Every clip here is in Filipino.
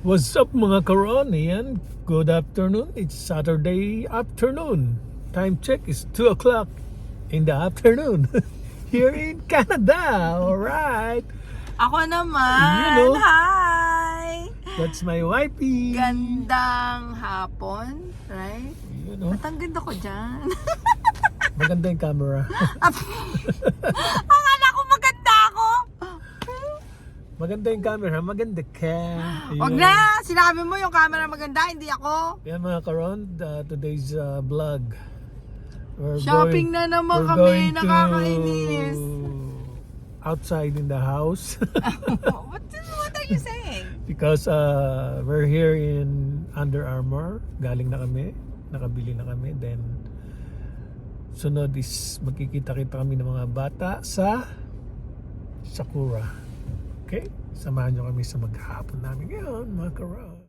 What's up mga karon? Yan, good afternoon. It's Saturday afternoon. Time check is 2 o'clock in the afternoon here in Canada. Alright. Ako naman. You know. Hi! That's my wifey. Gandang hapon, right? You know, Ba't ang ganda ko dyan? maganda yung camera. Akala ko maganda ako. Maganda yung camera, maganda ka. Wag na! Sinabi mo yung camera maganda, hindi ako. Yan mga karon, today's vlog. Shopping na naman we're kami, going to nakakainis. outside in the house. What are you saying? Because we're here in Under Armour. Galing na kami. Nakabili na kami. Then sunod is magkikita-kita kami ng mga bata sa Sakura. Okay? Samahan nyo kami sa maghapon namin ngayon, mga karon.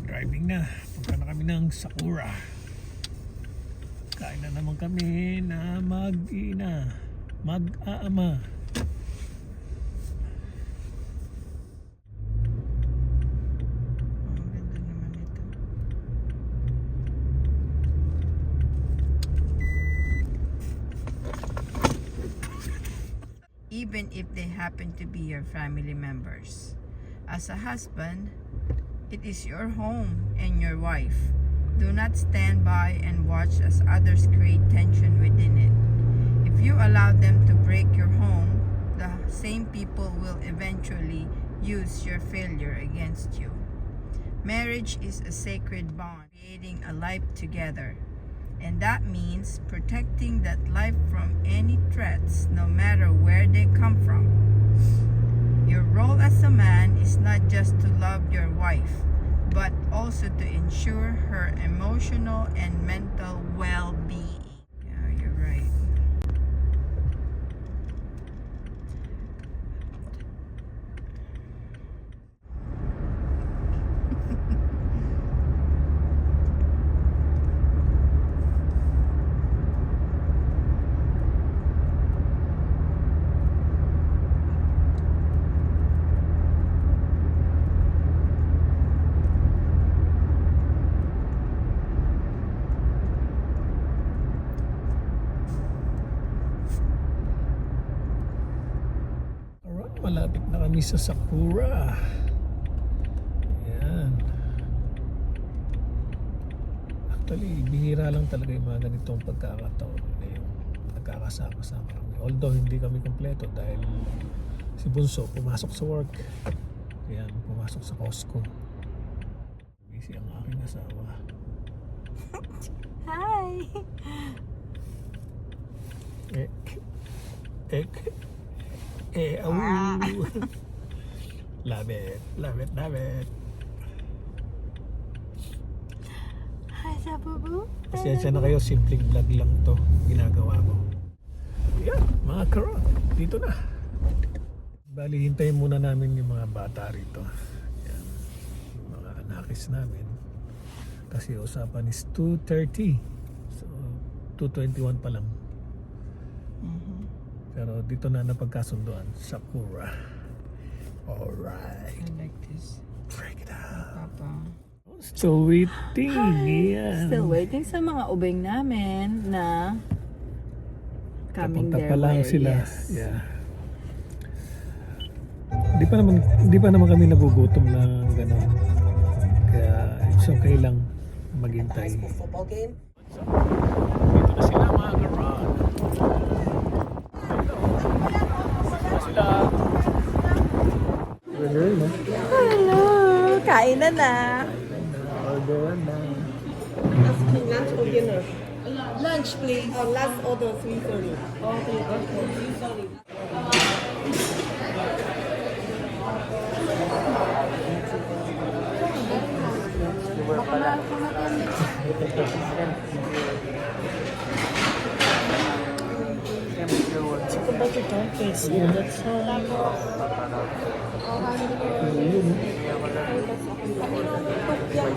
Driving na. Punta na kami ng Sakura. Kain na naman kami na mag-ina. Mag-aama. Ang ganda naman ito. Even if they happen to be your family members. As a husband, it is your home and your wife. Do not stand by and watch as others create tension within it. If you allow them to break your home, the same people will eventually use your failure against you. Marriage is a sacred bond, creating a life together. And that means protecting that life from any threats, no matter where they come from. Your role as a man is not just to love your wife, but also to ensure her emotional and mental well-being. Yeah, you're right. Alright, malapit na kami sa Sakura. Ayan. Actually, bihira lang talaga yung mga ganitong pagkakataon na yung nagkakasama-sama kami. Although hindi kami kompleto dahil si Bunso pumasok sa work. Ayan, pumasok sa Costco. Busy ang aking asawa. Hi! Love it, love it, love it. Hi, Sabubu. Pasensya na kayo, simpleng vlog lang to ginagawa ko. Yan, mga karon, dito na. Bali, hintayin muna namin yung mga bata rito. Yan, yung mga anakis namin. Kasi usapan is 2:30. So, 2:21 pa lang. Pero dito na napagkasunduan, Sakura. Alright. I like this. Break it up. Papa. Still waiting. Yan. Still waiting sa mga ubeng namin na coming Papunta their pa lang way. sila. Yes. Yeah. Di pa naman kami nagugutom na gano'n. Kaya it's okay lang maghintay. Football game. Dito na sila mga karon. Dito na sila. Order na. Hello! Kain na na! Order na. Asking lunch or dinner? Lunch, please. Last order 3:30. Okay, 3:30. Chicken butter dumplings. Yeah, that's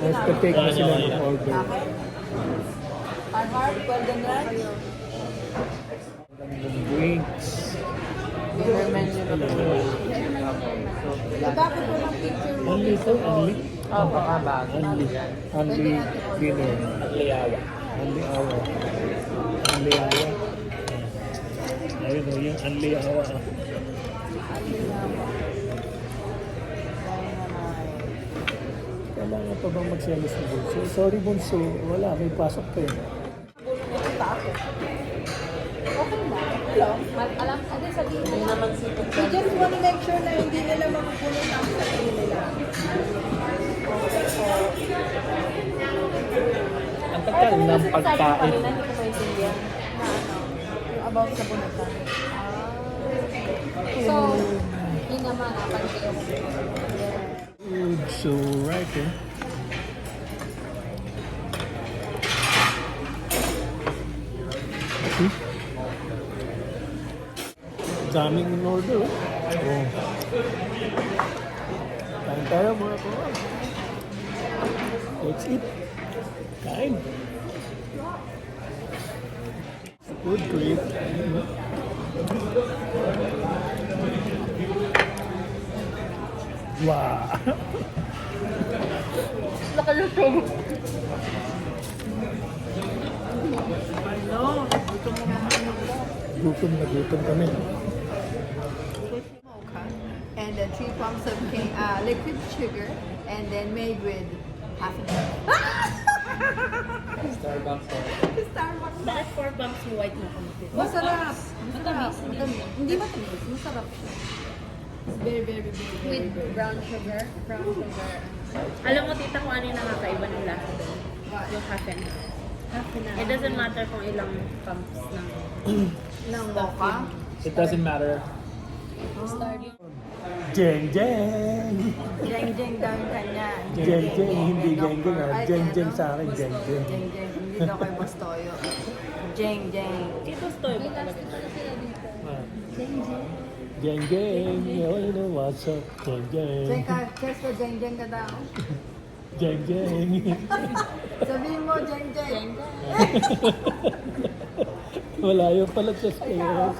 Nagpa-take na sila ng order. Our heart, golden rice. Drinks. Bakit po ng picture mo? Only ito, only. Opo, kabag. Only dinner. Only hour. Only hour. Only hour. Ayun o, yung only hour. Kailangan pa bang magselos ng bunso? Sorry bunso, wala, may pasok pa yun. Okay na. Hello? Alam, ano sabihin mo naman si We just want to make sure na hindi nila makukunin ang sarili nila. Ang tagal ng pagkain. About sa bunatan. So, yun naman, pansin mo. Food, so right eh. Daming in order. Oh. Kain tayo mga kawan. Let's eat. Kain. Food trip. Wow. Nakalutong. Gutom na gutom kami. Mocha and then 3 pumps of liquid sugar and then made with half a Starbucks. Starbucks. Bakit 4 bumps yung white mocha mo? Masarap. Matamis. Hindi matamis. Masarap siya. It's very, very, very, very, With very. brown sugar. Brown sugar. Alam mo, tita, kung ano yung nakakaiba ng lasa doon? Yung half and half. It doesn't matter kung ilang pumps ng Ng mocha. It doesn't matter. starting. Jeng jeng. Jeng-jeng daw yung kanya. Jeng jeng, hindi jeng jeng ah. Ay, Jeng ano? jeng sa akin, jeng jeng. Jeng-jeng. Hindi daw kay Boss Toyo. Jeng-jeng. Ito stoy ba talaga? Jeng jeng, you know what's up, jeng jeng. Cheers ko, jeng-jeng ka daw. Jeng jeng. Sabihin mo, jeng-jeng. Wala yung pala sa skayo.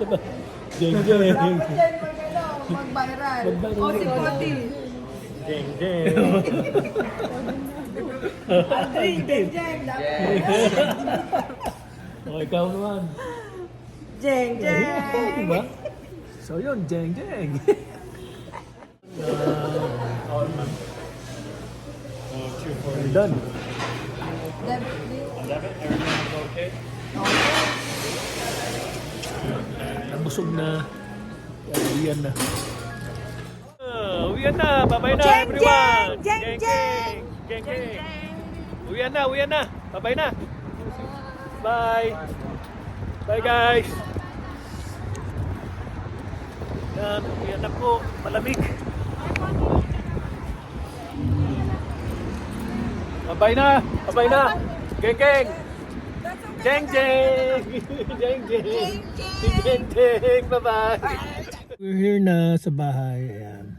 Jeng jeng. Dapat dyan mag-viral. Mag-viral. O si Poti. Jeng jeng. Aldrin, jeng-jeng. O, ikaw naman. Jeng-jeng. Diba? So yun, jeng jeng. We're done. Nabusog na. Uwian na. Uwian na. Bye-bye na everyone. Jeng, jeng. Jeng jeng. Uwian na, uwian na. Bye-bye na. Bye. Bye guys. Yan, uwian na po. Malamig. Bye-bye na. Bye-bye na. Geng geng. Jeng jeng. Jeng jeng. Jeng jeng. Bye-bye. We're here na sa bahay. Ayan.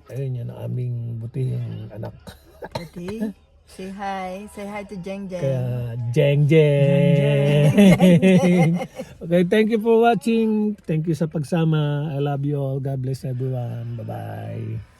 Ayun yan ang aming butihing anak. Poti, say hi. Say hi to Jeng-jeng. Kaya jeng jeng. Okay, thank you for watching. Thank you sa pagsama. I love you all. God bless everyone. Bye-bye.